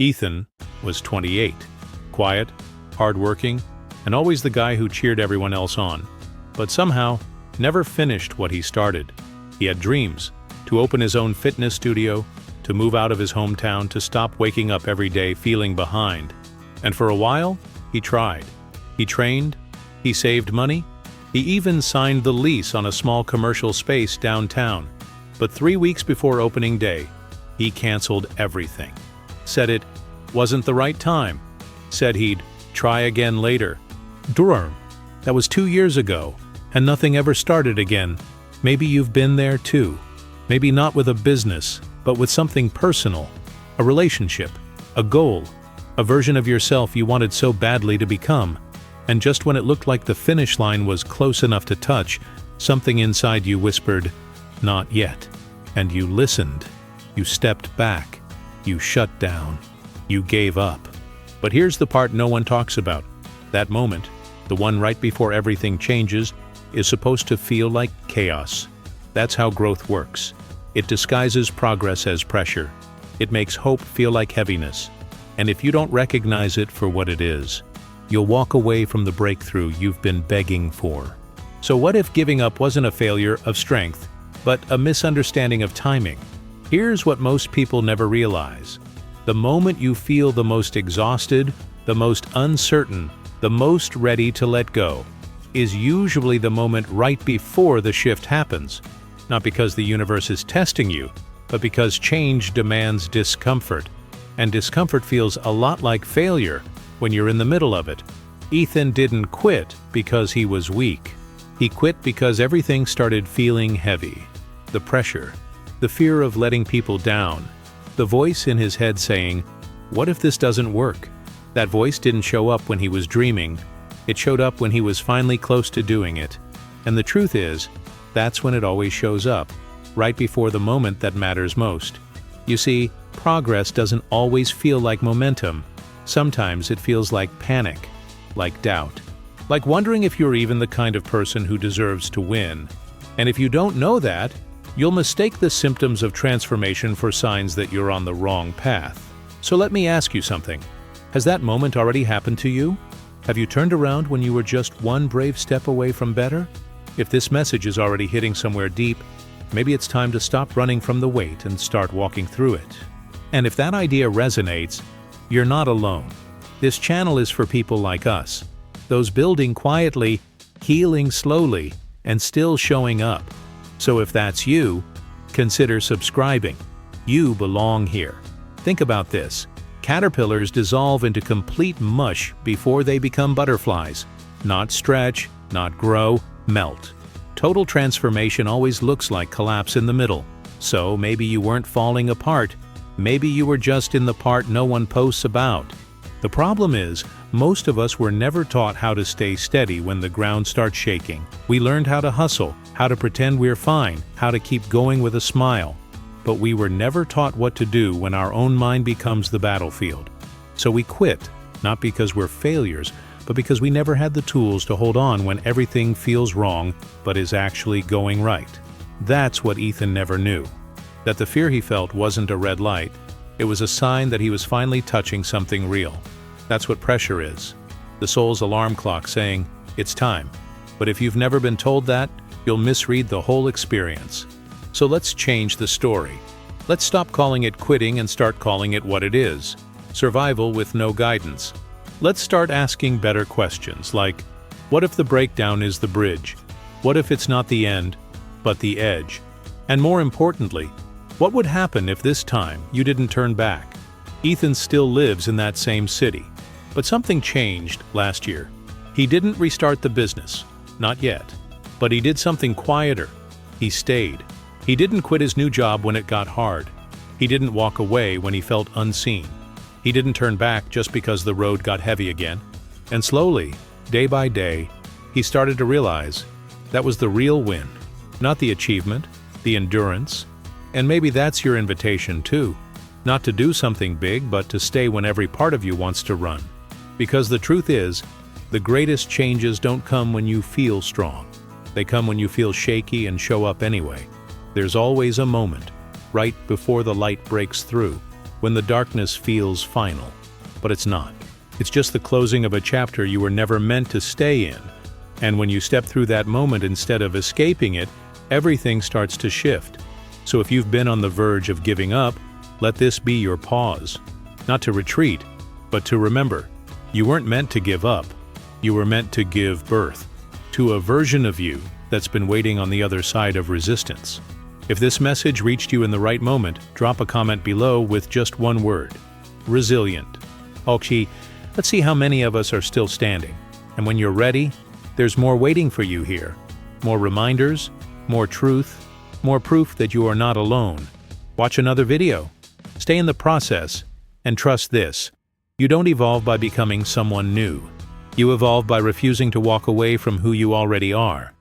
Ethan was 28, quiet, hardworking, and always the guy who cheered everyone else on, but somehow never finished what he started. He had dreams to open his own fitness studio, to move out of his hometown, to stop waking up every day feeling behind. And for a while, he tried. He trained, he saved money, he even signed the lease on a small commercial space downtown. But 3 weeks before opening day, he canceled everything. Said it wasn't the right time. Said he'd try again later. Durham, that was 2 years ago, and nothing ever started again. Maybe you've been there too. Maybe not with a business, but with something personal, a relationship, a goal, a version of yourself you wanted so badly to become. And just when it looked like the finish line was close enough to touch, something inside you whispered, "Not yet." And you listened. You stepped back. You shut down. You gave up. But here's the part no one talks about. That moment, the one right before everything changes, is supposed to feel like chaos. That's how growth works. It disguises progress as pressure. It makes hope feel like heaviness. And if you don't recognize it for what it is, you'll walk away from the breakthrough you've been begging for. So what if giving up wasn't a failure of strength, but a misunderstanding of timing? Here's what most people never realize. The moment you feel the most exhausted, the most uncertain, the most ready to let go, is usually the moment right before the shift happens. Not because the universe is testing you, but because change demands discomfort. And discomfort feels a lot like failure when you're in the middle of it. Ethan didn't quit because he was weak. He quit because everything started feeling heavy. The pressure, the fear of letting people down, the voice in his head saying, "What if this doesn't work?" That voice didn't show up when he was dreaming. It showed up when he was finally close to doing it. And the truth is, that's when it always shows up, right before the moment that matters most. You see, progress doesn't always feel like momentum. Sometimes it feels like panic, like doubt, like wondering if you're even the kind of person who deserves to win. And if you don't know that, you'll mistake the symptoms of transformation for signs that you're on the wrong path. So let me ask you something. Has that moment already happened to you? Have you turned around when you were just one brave step away from better? If this message is already hitting somewhere deep, maybe it's time to stop running from the weight and start walking through it. And if that idea resonates, you're not alone. This channel is for people like us, those building quietly, healing slowly, and still showing up. So if that's you, consider subscribing. You belong here. Think about this. Caterpillars dissolve into complete mush before they become butterflies. Not stretch, not grow, melt. Total transformation always looks like collapse in the middle. So maybe you weren't falling apart. Maybe you were just in the part no one posts about. The problem is, most of us were never taught how to stay steady when the ground starts shaking. We learned how to hustle, how to pretend we're fine, how to keep going with a smile. But we were never taught what to do when our own mind becomes the battlefield. So we quit, not because we're failures, but because we never had the tools to hold on when everything feels wrong but is actually going right. That's what Ethan never knew. That the fear he felt wasn't a red light. It was a sign that he was finally touching something real. That's what pressure is. The soul's alarm clock saying, "It's time." But if you've never been told that, you'll misread the whole experience. So let's change the story. Let's stop calling it quitting and start calling it what it is. Survival with no guidance. Let's start asking better questions like, what if the breakdown is the bridge? What if it's not the end, but the edge? And more importantly, what would happen if this time you didn't turn back? Ethan still lives in that same city, but something changed last year. He didn't restart the business, not yet, but he did something quieter. He stayed. He didn't quit his new job when it got hard. He didn't walk away when he felt unseen. He didn't turn back just because the road got heavy again. And slowly, day by day, he started to realize that was the real win, not the achievement, the endurance. And maybe that's your invitation too. Not to do something big, but to stay when every part of you wants to run. Because the truth is, the greatest changes don't come when you feel strong. They come when you feel shaky and show up anyway. There's always a moment, right before the light breaks through. when the darkness feels final. But it's not. It's just the closing of a chapter you were never meant to stay in. And when you step through that moment instead of escaping it, everything starts to shift. So if you've been on the verge of giving up, let this be your pause. Not to retreat, but to remember, you weren't meant to give up. You were meant to give birth to a version of you that's been waiting on the other side of resistance. If this message reached you in the right moment, drop a comment below with just one word: resilient. Okay, let's see how many of us are still standing. And when you're ready, there's more waiting for you here. More reminders, more truth, more proof that you are not alone. Watch another video. Stay in the process, and trust this: you don't evolve by becoming someone new. You evolve by refusing to walk away from who you already are.